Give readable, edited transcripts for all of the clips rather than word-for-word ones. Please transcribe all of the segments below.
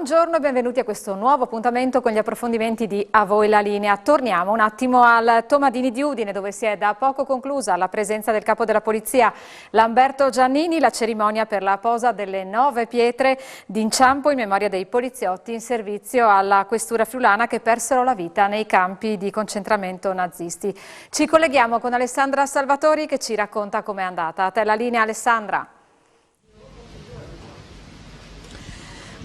Buongiorno e benvenuti a questo nuovo appuntamento con gli approfondimenti di A Voi la Linea. Torniamo un attimo al Tomadini di Udine, dove si è da poco conclusa la presenza del capo della polizia Lamberto Giannini, la cerimonia per la posa delle 9 pietre d'inciampo in memoria dei poliziotti in servizio alla questura friulana che persero la vita nei campi di concentramento nazisti. Ci colleghiamo con Alessandra Salvatori che ci racconta com'è andata. A te la linea, Alessandra.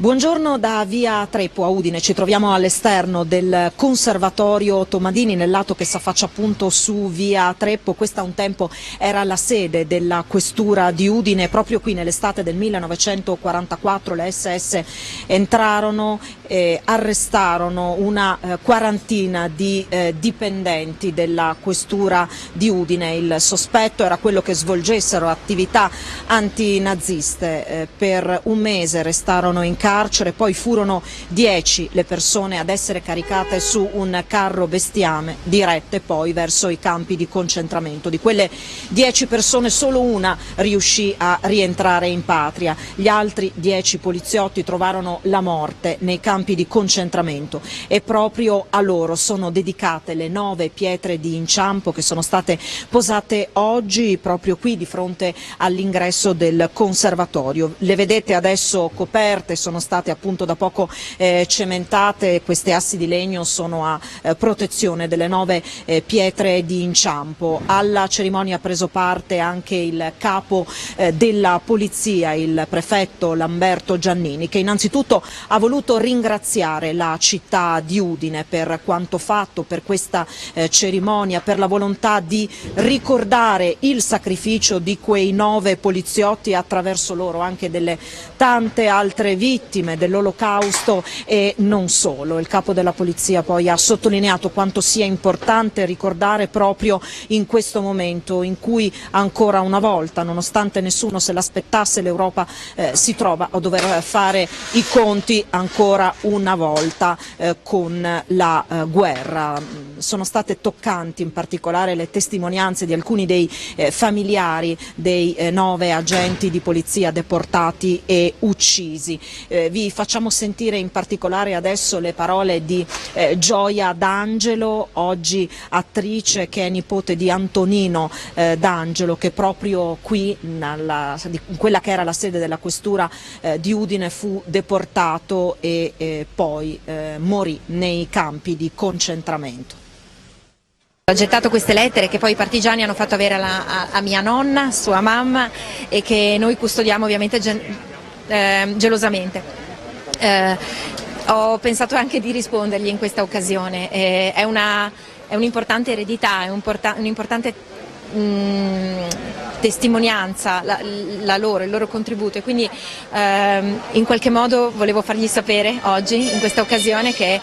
Buongiorno da via Treppo a Udine, ci troviamo all'esterno del conservatorio Tomadini nel lato che s'affaccia appunto su via Treppo. Questa un tempo era la sede della questura di Udine. Proprio qui nell'estate del 1944 le SS entrarono e arrestarono una quarantina di dipendenti della questura di Udine. Il sospetto era quello che svolgessero attività antinaziste. Per un mese restarono in carcere, poi furono 10 le persone ad essere caricate su un carro bestiame dirette poi verso i campi di concentramento. Di quelle 10 persone solo una riuscì a rientrare in patria, gli altri 10 poliziotti trovarono la morte nei campi di concentramento e proprio a loro sono dedicate le 9 pietre di inciampo che sono state posate oggi proprio qui di fronte all'ingresso del conservatorio. Le vedete adesso coperte, sono state appunto da poco cementate. Queste assi di legno sono a protezione delle 9 pietre di inciampo. Alla cerimonia ha preso parte anche il capo della polizia, il prefetto Lamberto Giannini, che innanzitutto ha voluto ringraziare la città di Udine per quanto fatto, per questa cerimonia, per la volontà di ricordare il sacrificio di quei 9 poliziotti e attraverso loro anche delle tante altre vittime dell'Olocausto e non solo. Il capo della polizia poi ha sottolineato quanto sia importante ricordare proprio in questo momento in cui ancora una volta, nonostante nessuno se l'aspettasse, l'Europa si trova a dover fare i conti ancora una volta con la guerra. Sono state toccanti in particolare le testimonianze di alcuni dei familiari dei 9 agenti di polizia deportati e uccisi. Vi facciamo sentire in particolare adesso le parole di Gioia D'Angelo, oggi attrice, che è nipote di Antonino D'Angelo, che proprio qui in quella che era la sede della questura di Udine fu deportato e poi morì nei campi di concentramento. Ho gettato queste lettere che poi i partigiani hanno fatto avere a mia nonna, sua mamma, e che noi custodiamo ovviamente gelosamente. Ho pensato anche di rispondergli in questa occasione. È un'importante eredità, è un'importante testimonianza il loro contributo, e quindi in qualche modo volevo fargli sapere oggi in questa occasione che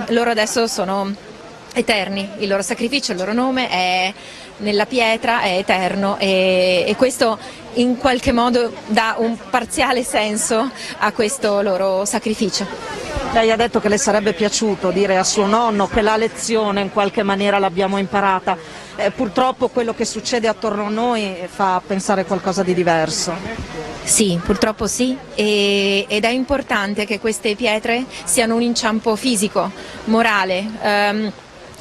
loro adesso sono eterni, il loro sacrificio, il loro nome è nella pietra, è eterno, e questo in qualche modo dà un parziale senso a questo loro sacrificio. Lei ha detto che le sarebbe piaciuto dire a suo nonno che la lezione in qualche maniera l'abbiamo imparata. Purtroppo quello che succede attorno a noi fa pensare qualcosa di diverso. Sì, purtroppo sì, ed è importante che queste pietre siano un inciampo fisico, morale,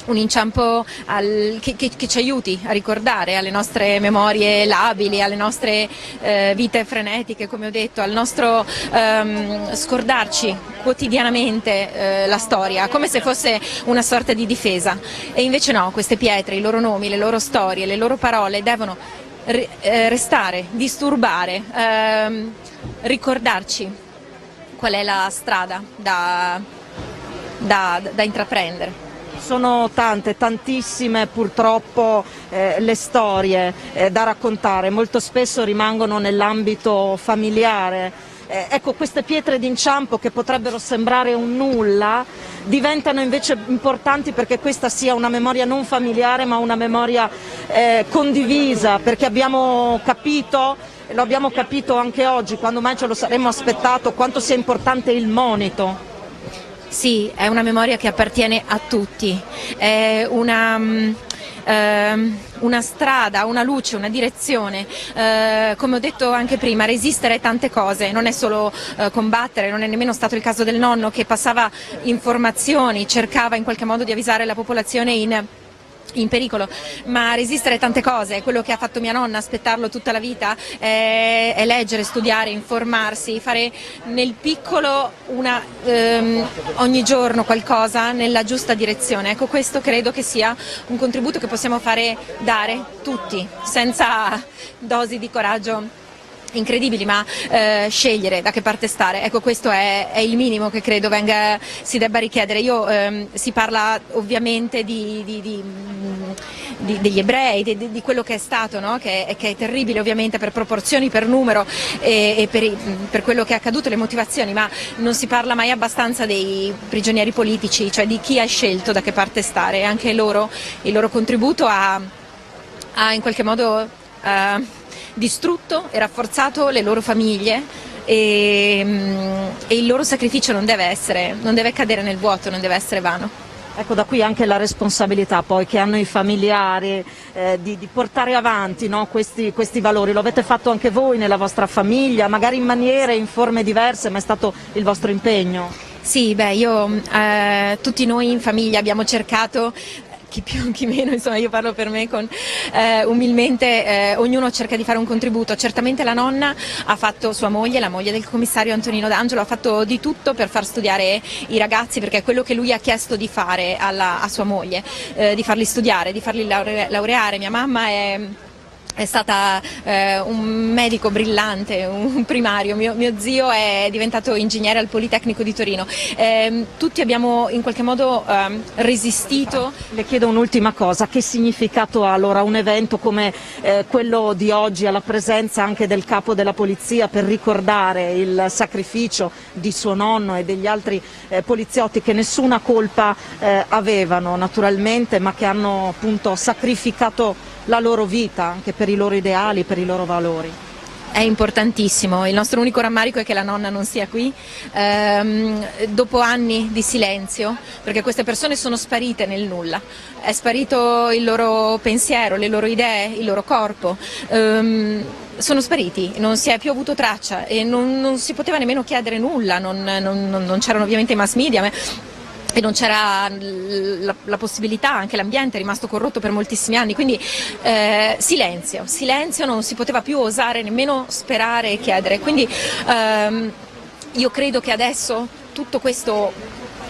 un inciampo che ci aiuti a ricordare alle nostre memorie labili, alle nostre vite frenetiche, come ho detto, al nostro scordarci quotidianamente la storia, come se fosse una sorta di difesa. E invece no, queste pietre, i loro nomi, le loro storie, le loro parole devono restare, disturbare, ricordarci qual è la strada da intraprendere. Sono tantissime purtroppo le storie da raccontare, molto spesso rimangono nell'ambito familiare. Ecco, queste pietre d'inciampo che potrebbero sembrare un nulla diventano invece importanti perché questa sia una memoria non familiare ma una memoria condivisa, perché abbiamo capito, e lo abbiamo capito anche oggi, quando mai ce lo saremmo aspettato, quanto sia importante il monito. Sì, è una memoria che appartiene a tutti, è una strada, una luce, una direzione. Come ho detto anche prima, resistere è tante cose, non è solo combattere, non è nemmeno stato il caso del nonno che passava informazioni, cercava in qualche modo di avvisare la popolazione in pericolo, ma resistere è tante cose. Quello che ha fatto mia nonna, aspettarlo tutta la vita, è leggere, studiare, informarsi, fare nel piccolo ogni giorno qualcosa nella giusta direzione. Ecco, questo credo che sia un contributo che possiamo dare tutti, senza dosi di coraggio incredibili, ma scegliere da che parte stare. Ecco, questo è il minimo che credo si debba richiedere. Si parla ovviamente degli ebrei, di quello che è stato, no? che è terribile ovviamente per proporzioni, per numero e per quello che è accaduto, le motivazioni, ma non si parla mai abbastanza dei prigionieri politici, cioè di chi ha scelto da che parte stare, e anche il loro contributo ha in qualche modo distrutto e rafforzato le loro famiglie, e il loro sacrificio non deve cadere nel vuoto, non deve essere vano. Ecco, da qui anche la responsabilità poi che hanno i familiari di portare avanti, no, questi valori. Lo avete fatto anche voi nella vostra famiglia, magari in maniere, in forme diverse, ma è stato il vostro impegno. Sì, tutti noi in famiglia abbiamo cercato, chi più chi meno, insomma io parlo per me umilmente, ognuno cerca di fare un contributo. Certamente la nonna ha fatto, sua moglie, la moglie del commissario Antonino D'Angelo, ha fatto di tutto per far studiare i ragazzi, perché è quello che lui ha chiesto di fare a sua moglie, di farli studiare, di farli laureare. Mia mamma è stata un medico brillante, un primario, mio zio è diventato ingegnere al Politecnico di Torino. Tutti abbiamo in qualche modo resistito. Le chiedo un'ultima cosa: che significato ha allora un evento come quello di oggi, alla presenza anche del capo della polizia, per ricordare il sacrificio di suo nonno e degli altri poliziotti che nessuna colpa avevano naturalmente, ma che hanno appunto sacrificato la loro vita anche per i loro ideali, per i loro valori? È importantissimo, il nostro unico rammarico è che la nonna non sia qui, dopo anni di silenzio, perché queste persone sono sparite nel nulla, è sparito il loro pensiero, le loro idee, il loro corpo, sono spariti, non si è più avuto traccia e non si poteva nemmeno chiedere nulla, non c'erano ovviamente i mass media, e non c'era la possibilità, anche l'ambiente è rimasto corrotto per moltissimi anni, quindi silenzio, non si poteva più osare nemmeno sperare e chiedere. Quindi io credo che adesso tutto questo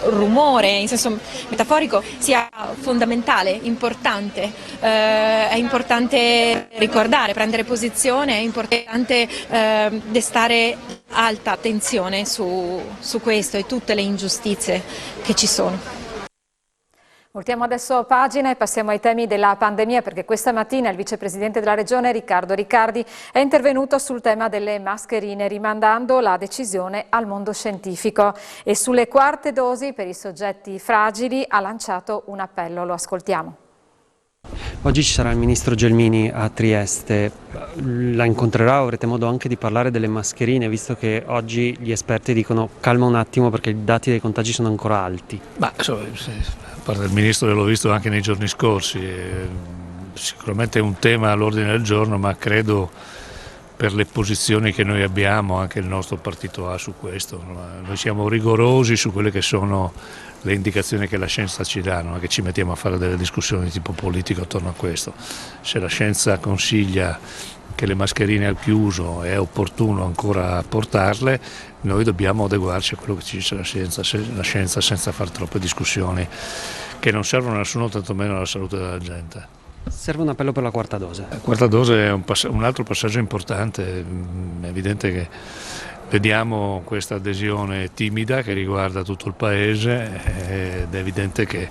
rumore, in senso metaforico, sia fondamentale, importante. È importante ricordare, prendere posizione, è importante destare alta attenzione su questo e tutte le ingiustizie che ci sono. Voltiamo adesso pagina e passiamo ai temi della pandemia, perché questa mattina il vicepresidente della Regione Riccardo Riccardi è intervenuto sul tema delle mascherine, rimandando la decisione al mondo scientifico, e sulle quarte dosi per i soggetti fragili ha lanciato un appello. Lo ascoltiamo. Oggi ci sarà il ministro Gelmini a Trieste, la incontrerà, avrete modo anche di parlare delle mascherine, visto che oggi gli esperti dicono calma un attimo perché i dati dei contagi sono ancora alti. A parte il ministro, l'ho visto anche nei giorni scorsi, sicuramente è un tema all'ordine del giorno, ma credo per le posizioni che noi abbiamo, anche il nostro partito ha su questo. Noi siamo rigorosi su quelle che sono le indicazioni che la scienza ci dà, non è che ci mettiamo a fare delle discussioni di tipo politico attorno a questo. Se la scienza consiglia che le mascherine al chiuso è opportuno ancora portarle, noi dobbiamo adeguarci a quello che ci dice la scienza senza fare troppe discussioni che non servono a nessuno, tantomeno alla salute della gente. Serve un appello per la quarta dose. La quarta dose è un altro passaggio importante, è evidente che vediamo questa adesione timida che riguarda tutto il Paese ed è evidente che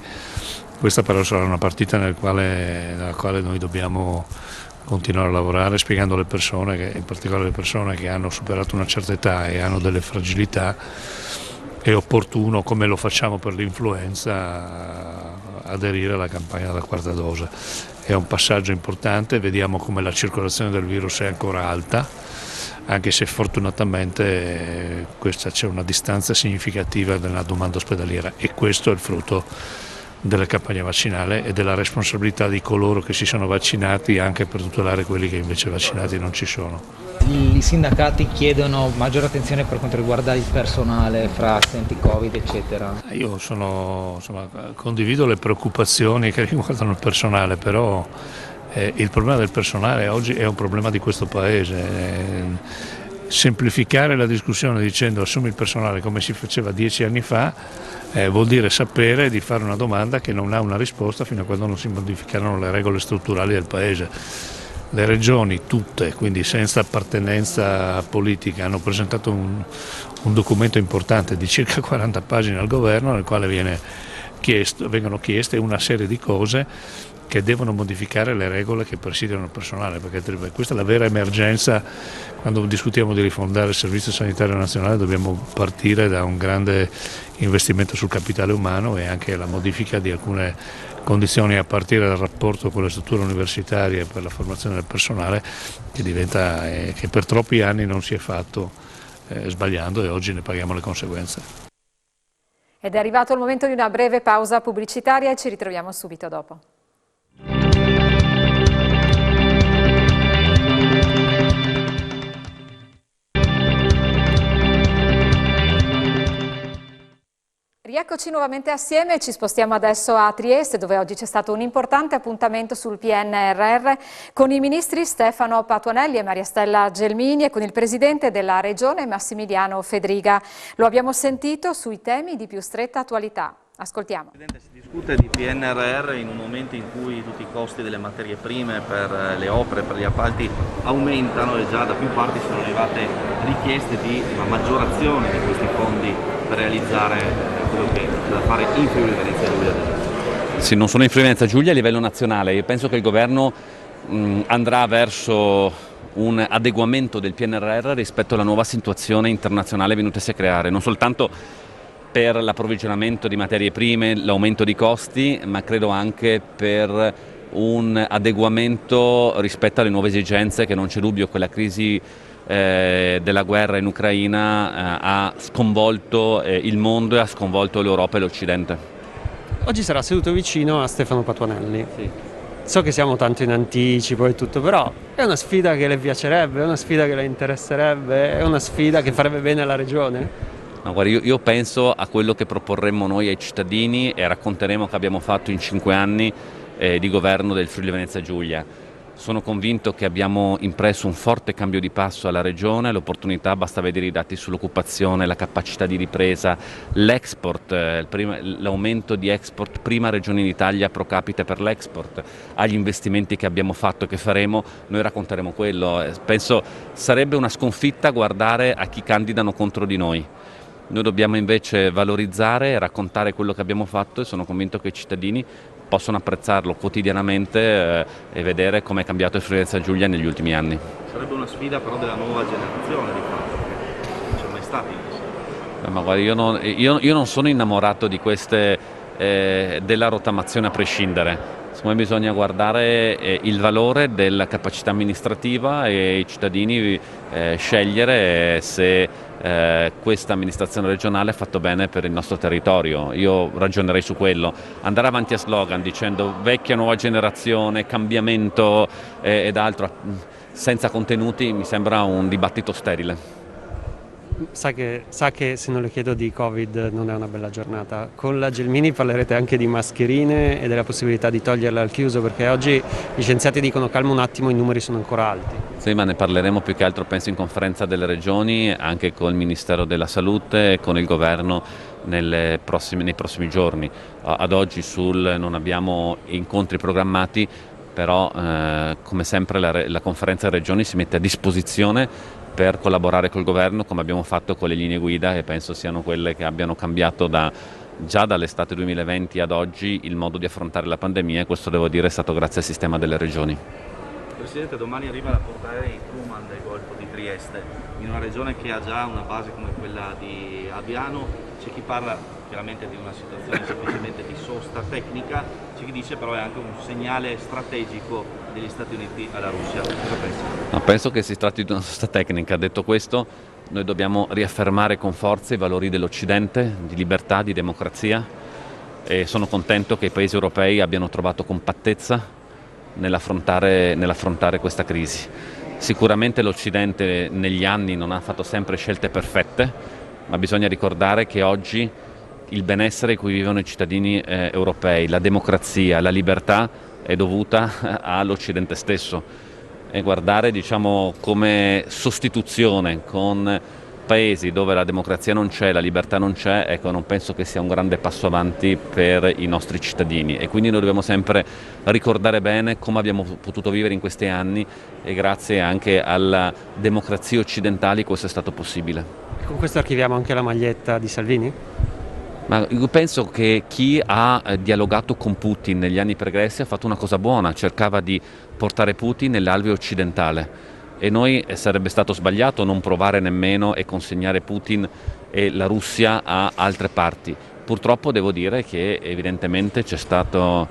questa però sarà una partita nella quale noi dobbiamo continuare a lavorare, spiegando alle persone, in particolare le persone che hanno superato una certa età e hanno delle fragilità, è opportuno, come lo facciamo per l'influenza, aderire alla campagna della quarta dose. È un passaggio importante, vediamo come la circolazione del virus è ancora alta, anche se fortunatamente c'è una distanza significativa nella domanda ospedaliera, e questo è il frutto della campagna vaccinale e della responsabilità di coloro che si sono vaccinati, anche per tutelare quelli che invece vaccinati non ci sono. I sindacati chiedono maggiore attenzione per quanto riguarda il personale, fra assenti Covid eccetera. Io condivido le preoccupazioni che riguardano il personale, però il problema del personale oggi è un problema di questo Paese. Semplificare la discussione dicendo assumi il personale come si faceva 10 anni fa vuol dire sapere di fare una domanda che non ha una risposta fino a quando non si modificheranno le regole strutturali del Paese. Le regioni tutte, quindi senza appartenenza politica, hanno presentato un documento importante di circa 40 pagine al governo, nel quale vengono chieste una serie di cose che devono modificare le regole che presidiano il personale, perché questa è la vera emergenza. Quando discutiamo di rifondare il Servizio Sanitario Nazionale dobbiamo partire da un grande investimento sul capitale umano e anche la modifica di alcune condizioni, a partire dal rapporto con le strutture universitarie per la formazione del personale, che per troppi anni non si è fatto sbagliando, e oggi ne paghiamo le conseguenze. Ed è arrivato il momento di una breve pausa pubblicitaria e ci ritroviamo subito dopo. Rieccoci nuovamente assieme, ci spostiamo adesso a Trieste, dove oggi c'è stato un importante appuntamento sul PNRR con i ministri Stefano Patuanelli e Maria Stella Gelmini e con il presidente della Regione Massimiliano Fedriga. Lo abbiamo sentito sui temi di più stretta attualità. Ascoltiamo. Presidente, si discute di PNRR in un momento in cui tutti i costi delle materie prime per le opere, per gli appalti aumentano, e già da più parti sono arrivate richieste di una maggiorazione di questi fondi per realizzare quello che è da fare in Friuli Venezia Giulia. Sì, non sono in Friuli Venezia Giulia a livello nazionale. Io penso che il governo andrà verso un adeguamento del PNRR rispetto alla nuova situazione internazionale venutasi a creare, non soltanto per l'approvvigionamento di materie prime, l'aumento di costi, ma credo anche per un adeguamento rispetto alle nuove esigenze che non c'è dubbio che la crisi della guerra in Ucraina ha sconvolto il mondo e ha sconvolto l'Europa e l'Occidente. Oggi sarà seduto vicino a Stefano Patuanelli. Sì. So che siamo tanto in anticipo e tutto, però è una sfida che le piacerebbe, è una sfida che le interesserebbe, è una sfida che farebbe bene alla Regione? No, guarda, io penso a quello che proporremmo noi ai cittadini e racconteremo che abbiamo fatto in 5 anni di governo del Friuli Venezia Giulia. Sono convinto che abbiamo impresso un forte cambio di passo alla Regione, l'opportunità, basta vedere i dati sull'occupazione, la capacità di ripresa, l'export, l'aumento di export, prima regione in Italia pro capite per l'export, agli investimenti che abbiamo fatto e che faremo, noi racconteremo quello. Penso sarebbe una sconfitta guardare a chi candidano contro di noi. Noi dobbiamo invece valorizzare e raccontare quello che abbiamo fatto, e sono convinto che i cittadini possono apprezzarlo quotidianamente e vedere come è cambiato il Friuli Venezia Giulia negli ultimi anni. Sarebbe una sfida però della nuova generazione di fatto, perché non c'è mai stata in questo. Ma guarda, io non sono innamorato di queste della rottamazione a prescindere. Secondo me bisogna guardare il valore della capacità amministrativa e i cittadini scegliere se questa amministrazione regionale ha fatto bene per il nostro territorio. Io ragionerei su quello. Andare avanti a slogan dicendo vecchia nuova generazione, cambiamento ed altro senza contenuti mi sembra un dibattito sterile. Sa che se non le chiedo di Covid non è una bella giornata. Con la Gelmini parlerete anche di mascherine e della possibilità di toglierle al chiuso, perché oggi gli scienziati dicono calma un attimo, i numeri sono ancora alti. Sì, ma ne parleremo più che altro penso in conferenza delle regioni, anche con il Ministero della Salute e con il Governo nei prossimi giorni. Ad oggi non abbiamo incontri programmati, però come sempre la conferenza delle regioni si mette a disposizione per collaborare col governo, come abbiamo fatto con le linee guida, che penso siano quelle che abbiano cambiato già dall'estate 2020 ad oggi il modo di affrontare la pandemia, e questo devo dire è stato grazie al sistema delle regioni. Presidente, domani arriva la portaerei Truman del Golfo di Trieste, in una regione che ha già una base come quella di Abiano. C'è chi parla chiaramente di una situazione semplicemente di sosta tecnica, c'è chi dice però è anche un segnale strategico degli Stati Uniti alla Russia. Cosa pensi? No, penso che si tratti di una sosta tecnica. Detto questo, noi dobbiamo riaffermare con forza i valori dell'Occidente, di libertà, di democrazia, e sono contento che i paesi europei abbiano trovato compattezza nell'affrontare questa crisi. Sicuramente l'Occidente negli anni non ha fatto sempre scelte perfette, ma bisogna ricordare che oggi il benessere in cui vivono i cittadini europei, la democrazia, la libertà è dovuta all'Occidente stesso, e guardare, diciamo, come sostituzione con paesi dove la democrazia non c'è, la libertà non c'è, ecco, non penso che sia un grande passo avanti per i nostri cittadini, e quindi noi dobbiamo sempre ricordare bene come abbiamo potuto vivere in questi anni, e grazie anche alla democrazia occidentale questo è stato possibile. Con questo archiviamo anche la maglietta di Salvini? Ma io penso che chi ha dialogato con Putin negli anni pregressi ha fatto una cosa buona, cercava di portare Putin nell'alveo occidentale, e noi sarebbe stato sbagliato non provare nemmeno e consegnare Putin e la Russia a altre parti. Purtroppo devo dire che evidentemente c'è stato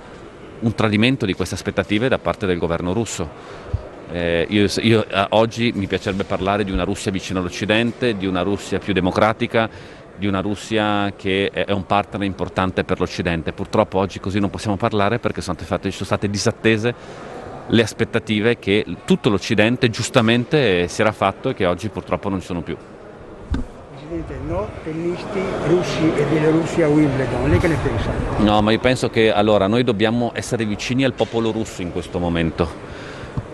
un tradimento di queste aspettative da parte del governo russo. Oggi mi piacerebbe parlare di una Russia vicina all'Occidente, di una Russia più democratica, di una Russia che è un partner importante per l'Occidente. Purtroppo oggi così non possiamo parlare, perché sono state disattese le aspettative che tutto l'Occidente giustamente si era fatto e che oggi purtroppo non ci sono più. Presidente, no tennisti russi e bielorussi a Wimbledon, lei che ne pensa? No, ma io penso che allora noi dobbiamo essere vicini al popolo russo in questo momento,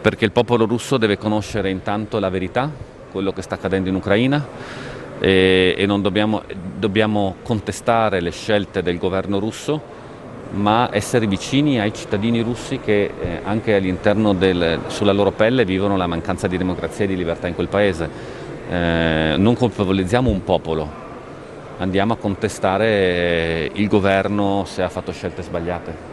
perché il popolo russo deve conoscere intanto la verità, quello che sta accadendo in Ucraina, e non dobbiamo contestare le scelte del governo russo, ma essere vicini ai cittadini russi che anche all'interno sulla loro pelle vivono la mancanza di democrazia e di libertà in quel paese. Non colpevolizziamo un popolo, andiamo a contestare il governo se ha fatto scelte sbagliate.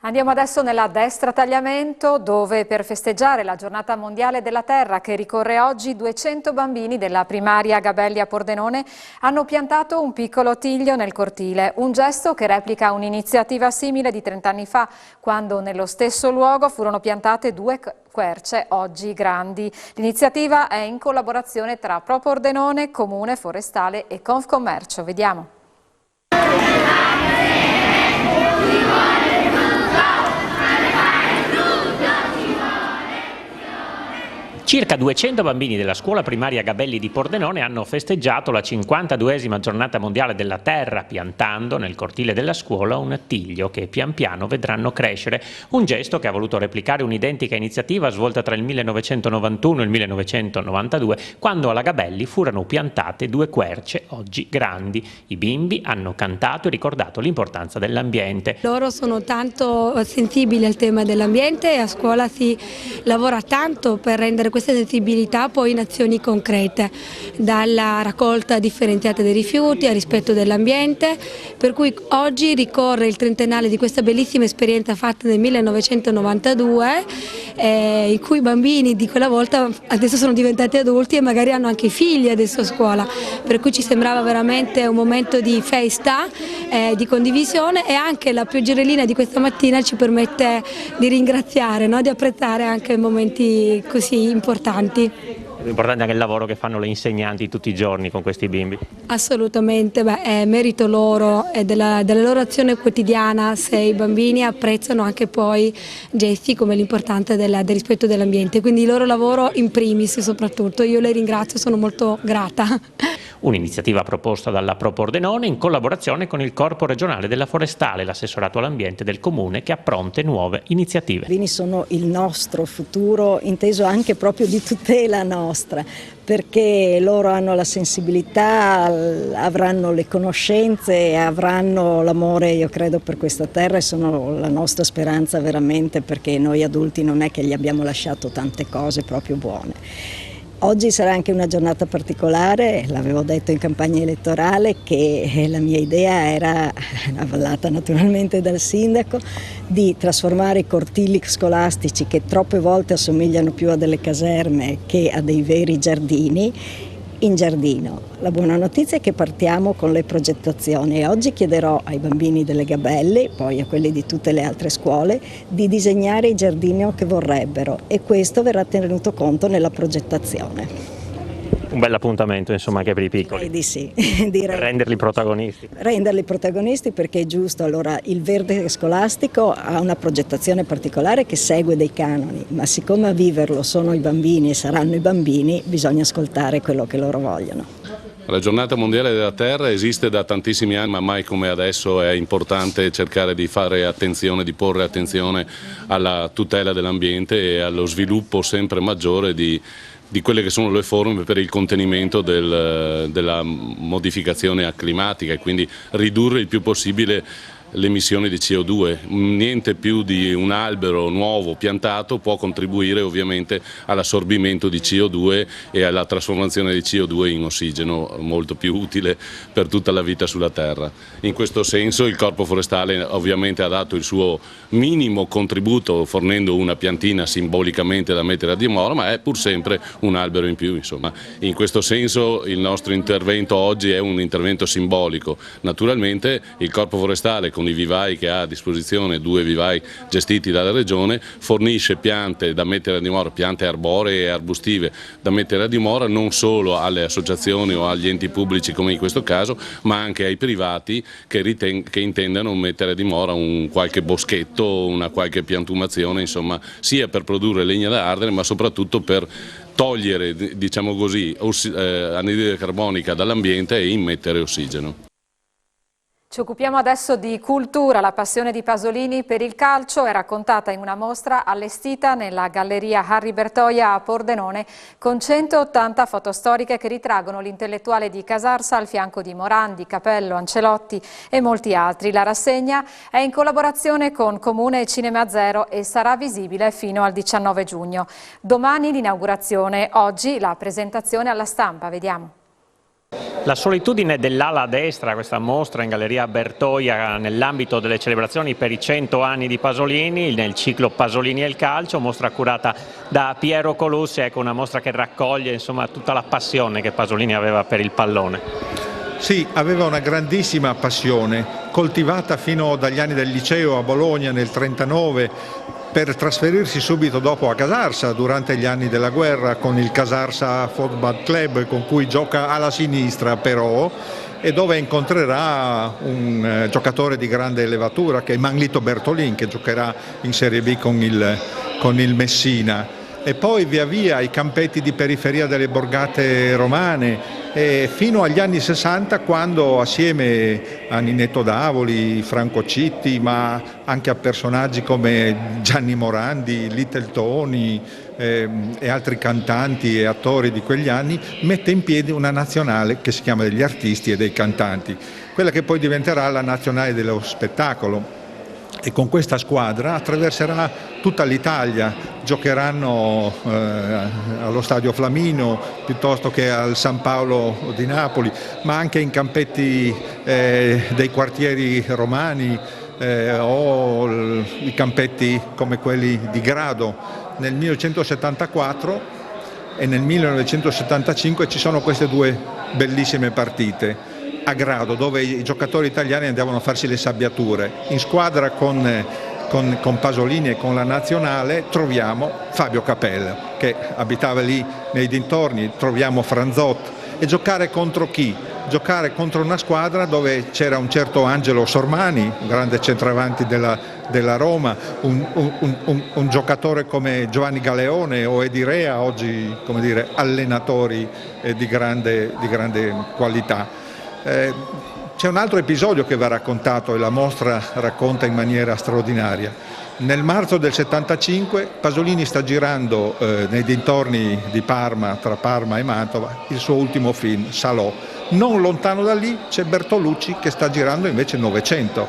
Andiamo adesso nella destra tagliamento, dove per festeggiare la giornata mondiale della terra che ricorre oggi 200 bambini della primaria Gabelli a Pordenone hanno piantato un piccolo tiglio nel cortile, un gesto che replica un'iniziativa simile di 30 anni fa, quando nello stesso luogo furono piantate 2 querce oggi grandi. L'iniziativa è in collaborazione tra Pro Pordenone, Comune Forestale e Confcommercio. Vediamo. Circa 200 bambini della scuola primaria Gabelli di Pordenone hanno festeggiato la 52esima giornata mondiale della terra piantando nel cortile della scuola un tiglio che pian piano vedranno crescere, un gesto che ha voluto replicare un'identica iniziativa svolta tra il 1991 e il 1992, quando alla Gabelli furono piantate 2 querce oggi grandi. I bimbi hanno cantato e ricordato l'importanza dell'ambiente. Loro sono tanto sensibili al tema dell'ambiente e a scuola si lavora tanto per rendere questa sensibilità poi in azioni concrete, dalla raccolta differenziata dei rifiuti al rispetto dell'ambiente, per cui oggi ricorre il trentennale di questa bellissima esperienza fatta nel 1992, in cui i bambini di quella volta adesso sono diventati adulti e magari hanno anche figli adesso a scuola, per cui ci sembrava veramente un momento di festa, di condivisione, e anche la pioggerellina di questa mattina ci permette di ringraziare, no? Di apprezzare anche momenti così importanti. È importante anche il lavoro che fanno le insegnanti tutti i giorni con questi bimbi. Assolutamente, è merito loro e della loro azione quotidiana se i bambini apprezzano anche poi gesti come l'importanza del rispetto dell'ambiente, quindi il loro lavoro in primis soprattutto. Io le ringrazio, sono molto grata. Un'iniziativa proposta dalla Pro Pordenone in collaborazione con il Corpo regionale della Forestale, l'assessorato all'ambiente del Comune, che ha pronte nuove iniziative. I bambini sono il nostro futuro, inteso anche proprio di tutela nostra, perché loro hanno la sensibilità, avranno le conoscenze, avranno l'amore, io credo, per questa terra, e sono la nostra speranza veramente, perché noi adulti non è che gli abbiamo lasciato tante cose proprio buone. Oggi sarà anche una giornata particolare, l'avevo detto in campagna elettorale che la mia idea era, avallata naturalmente dal sindaco, di trasformare i cortili scolastici, che troppe volte assomigliano più a delle caserme che a dei veri giardini, in giardino. La buona notizia è che partiamo con le progettazioni e oggi chiederò ai bambini delle Gabelli, poi a quelli di tutte le altre scuole, di disegnare il giardino che vorrebbero e questo verrà tenuto conto nella progettazione. Un bel appuntamento, insomma, anche per i piccoli. Direi di sì. Direi. Renderli protagonisti. Renderli protagonisti perché è giusto. Allora, il verde scolastico ha una progettazione particolare che segue dei canoni, ma siccome a viverlo sono i bambini e saranno i bambini, bisogna ascoltare quello che loro vogliono. La giornata mondiale della terra esiste da tantissimi anni, ma mai come adesso è importante cercare di fare attenzione, di porre attenzione alla tutela dell'ambiente e allo sviluppo sempre maggiore di quelle che sono le forme per il contenimento della modificazione climatica e quindi ridurre il più possibile le emissioni di CO2. Niente più di un albero nuovo piantato può contribuire ovviamente all'assorbimento di CO2 e alla trasformazione di CO2 in ossigeno, molto più utile per tutta la vita sulla Terra. In questo senso il Corpo Forestale ovviamente ha dato il suo minimo contributo fornendo una piantina simbolicamente da mettere a dimora, ma è pur sempre un albero in più, insomma. In questo senso il nostro intervento oggi è un intervento simbolico. Naturalmente il Corpo Forestale con i vivai che ha a disposizione, 2 vivai gestiti dalla Regione, fornisce piante da mettere a dimora, piante arboree e arbustive da mettere a dimora non solo alle associazioni o agli enti pubblici come in questo caso, ma anche ai privati che intendano mettere a dimora un qualche boschetto, una qualche piantumazione, insomma, sia per produrre legna da ardere ma soprattutto per togliere, diciamo così, anidride carbonica dall'ambiente e immettere ossigeno. Ci occupiamo adesso di cultura. La passione di Pasolini per il calcio è raccontata in una mostra allestita nella Galleria Harry Bertoia a Pordenone con 180 foto storiche che ritraggono l'intellettuale di Casarsa al fianco di Morandi, Capello, Ancelotti e molti altri. La rassegna è in collaborazione con Comune e Cinema Zero e sarà visibile fino al 19 giugno. Domani l'inaugurazione, oggi la presentazione alla stampa. Vediamo. La solitudine dell'ala destra, questa mostra in Galleria Bertoia nell'ambito delle celebrazioni per i 100 anni di Pasolini, nel ciclo Pasolini e il calcio, mostra curata da Piero Colussi, ecco una mostra che raccoglie insomma tutta la passione che Pasolini aveva per il pallone. Sì, aveva una grandissima passione, coltivata fino dagli anni del liceo a Bologna nel 1939, per trasferirsi subito dopo a Casarsa durante gli anni della guerra con il Casarsa Football Club con cui gioca alla sinistra però e dove incontrerà un giocatore di grande levatura che è Manlito Bertolin che giocherà in Serie B con il Messina e poi via via i campetti di periferia delle borgate romane fino agli anni 60 quando assieme a Ninetto Davoli, Franco Citti ma anche a personaggi come Gianni Morandi, Little Tony e altri cantanti e attori di quegli anni mette in piedi una nazionale che si chiama degli artisti e dei cantanti, quella che poi diventerà la nazionale dello spettacolo. E con questa squadra attraverserà tutta l'Italia, giocheranno allo Stadio Flamino piuttosto che al San Paolo di Napoli, ma anche in campetti dei quartieri romani o i campetti come quelli di Grado. Nel 1974 e nel 1975 ci sono queste 2 bellissime partite. A Grado, dove i giocatori italiani andavano a farsi le sabbiature. In squadra con Pasolini e con la nazionale troviamo Fabio Capello, che abitava lì nei dintorni, troviamo Franzot. E giocare contro chi? Giocare contro una squadra dove c'era un certo Angelo Sormani, un grande centravanti della Roma, un giocatore come Giovanni Galeone o Edi Rea, oggi come dire, allenatori di grande qualità. C'è un altro episodio che va raccontato e la mostra racconta in maniera straordinaria. Nel marzo del 75 Pasolini sta girando nei dintorni di Parma, tra Parma e Mantova, il suo ultimo film, Salò. Non lontano da lì c'è Bertolucci che sta girando invece Novecento.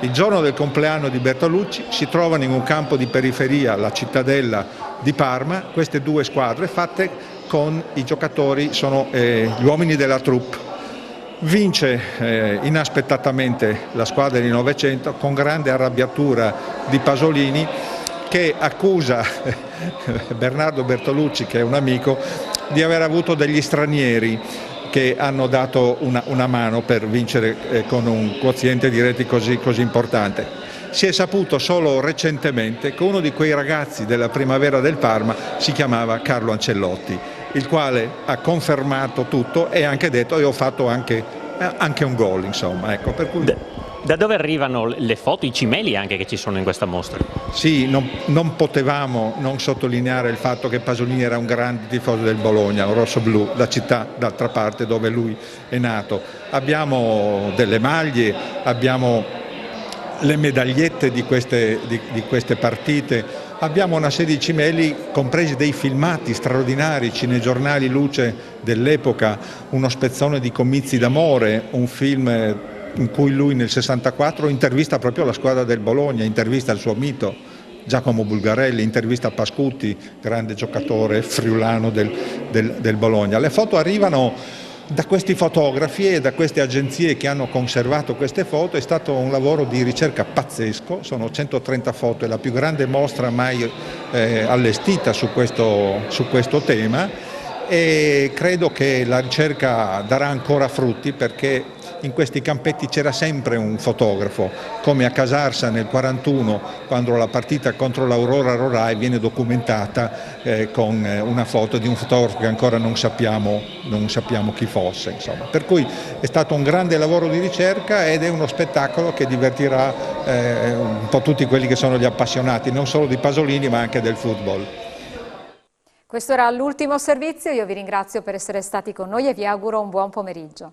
Il giorno del compleanno di Bertolucci si trovano in un campo di periferia, la Cittadella di Parma, queste 2 squadre fatte con i giocatori, sono gli uomini della troupe. Vince inaspettatamente la squadra di Novecento con grande arrabbiatura di Pasolini che accusa Bernardo Bertolucci, che è un amico, di aver avuto degli stranieri che hanno dato una mano per vincere con un quoziente di reti così importante. Si è saputo solo recentemente che uno di quei ragazzi della primavera del Parma si chiamava Carlo Ancelotti, il quale ha confermato tutto e ha anche detto io ho fatto anche un gol, insomma. Ecco, per cui... Da dove arrivano le foto, i cimeli anche che ci sono in questa mostra? Sì, non potevamo non sottolineare il fatto che Pasolini era un grande tifoso del Bologna, un rossoblu, la città d'altra parte dove lui è nato. Abbiamo delle maglie, abbiamo le medagliette di queste partite, abbiamo una serie di cimeli, compresi dei filmati straordinari, cinegiornali luce dell'epoca, uno spezzone di Comizi d'amore, un film in cui lui nel 64 intervista proprio la squadra del Bologna, intervista il suo mito Giacomo Bulgarelli, intervista Pascutti, grande giocatore friulano del Bologna. Le foto arrivano da questi fotografi e da queste agenzie che hanno conservato queste foto. È stato un lavoro di ricerca pazzesco, sono 130 foto, è la più grande mostra mai allestita su questo tema, e credo che la ricerca darà ancora frutti, perché in questi campetti c'era sempre un fotografo, come a Casarsa nel 41, quando la partita contro l'Aurora Rorai viene documentata con una foto di un fotografo che ancora non sappiamo chi fosse. Insomma. Per cui è stato un grande lavoro di ricerca ed è uno spettacolo che divertirà un po' tutti quelli che sono gli appassionati, non solo di Pasolini ma anche del football. Questo era l'ultimo servizio, io vi ringrazio per essere stati con noi e vi auguro un buon pomeriggio.